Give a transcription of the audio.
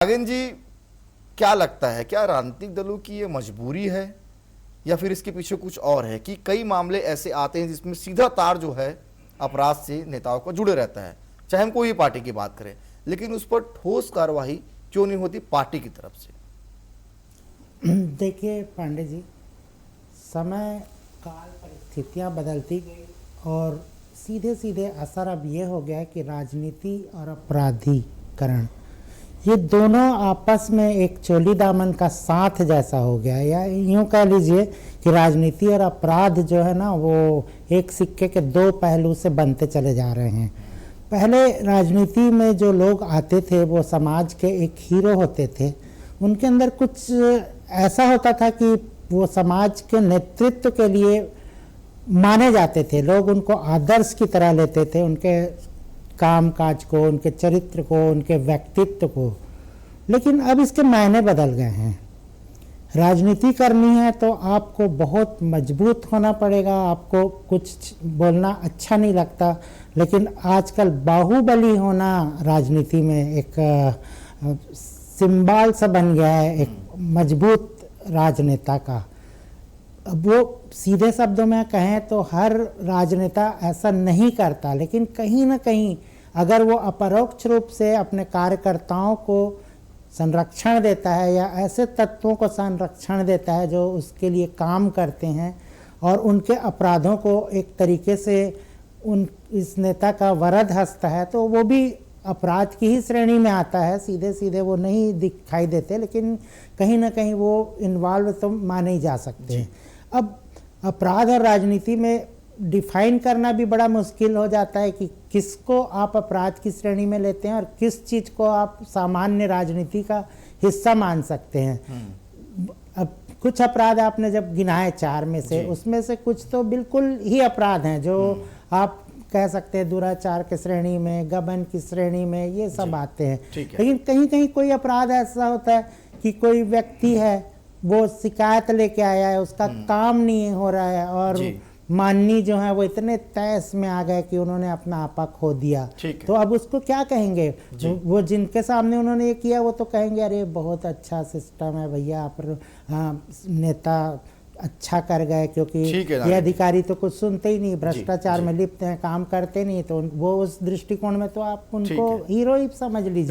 नागिन जी, क्या लगता है, क्या राजनीतिक दलों की ये मजबूरी है या फिर इसके पीछे कुछ और है कि कई मामले ऐसे आते हैं जिसमें सीधा तार जो है अपराध से नेताओं का जुड़े रहता है, चाहे हम कोई भी पार्टी की बात करें, लेकिन उस पर ठोस कार्रवाई क्यों नहीं होती पार्टी की तरफ से? देखिए पांडे जी, समय काल परिस्थितियां बदलती गई और सीधे सीधे असर अब ये हो गया कि राजनीति और अपराधीकरण ये दोनों आपस में एक चोली दामन का साथ जैसा हो गया, या यूँ कह लीजिए कि राजनीति और अपराध जो है ना वो एक सिक्के के दो पहलू से बनते चले जा रहे हैं। पहले राजनीति में जो लोग आते थे वो समाज के एक हीरो होते थे, उनके अंदर कुछ ऐसा होता था कि वो समाज के नेतृत्व के लिए माने जाते थे, लोग उनको आदर्श की तरह लेते थे, उनके काम काज को, उनके चरित्र को, उनके व्यक्तित्व को। लेकिन अब इसके मायने बदल गए हैं। राजनीति करनी है तो आपको बहुत मजबूत होना पड़ेगा, आपको कुछ बोलना अच्छा नहीं लगता, लेकिन आजकल बाहुबली होना राजनीति में एक सिंबल सा बन गया है, एक मजबूत राजनेता का। अब वो सीधे शब्दों में कहें तो हर राजनेता ऐसा नहीं करता, लेकिन कहीं ना कहीं अगर वो अपरोक्ष रूप से अपने कार्यकर्ताओं को संरक्षण देता है या ऐसे तत्वों को संरक्षण देता है जो उसके लिए काम करते हैं और उनके अपराधों को एक तरीके से इस नेता का वरद हस्त है, तो वो भी अपराध की ही श्रेणी में आता है। सीधे सीधे वो नहीं दिखाई देते, लेकिन कहीं ना कहीं वो इन्वॉल्व तो माने ही जा सकते हैं। अब अपराध और राजनीति में डिफाइन करना भी बड़ा मुश्किल हो जाता है कि किसको आप अपराध की श्रेणी में लेते हैं और किस चीज़ को आप सामान्य राजनीति का हिस्सा मान सकते हैं। अब कुछ अपराध आपने जब गिनाए चार में से, उसमें से कुछ तो बिल्कुल ही अपराध हैं जो आप कह सकते हैं दुराचार की श्रेणी में, गबन की श्रेणी में, ये सब आते हैं। लेकिन कहीं कहीं कोई अपराध ऐसा होता है कि कोई व्यक्ति है वो शिकायत लेके आया है, उसका काम नहीं हो रहा है और माननी जो है वो इतने तैस में आ गए कि उन्होंने अपना आपा खो दिया, तो अब उसको क्या कहेंगे? वो जिनके सामने उन्होंने ये किया वो तो कहेंगे अरे बहुत अच्छा सिस्टम है भैया, आप नेता अच्छा कर गए, क्योंकि ये अधिकारी तो कुछ सुनते ही नहीं, भ्रष्टाचार में लिप्त हैं, काम करते नहीं, तो वो उस दृष्टिकोण में तो आप उनको हीरो ही समझ लीजिए।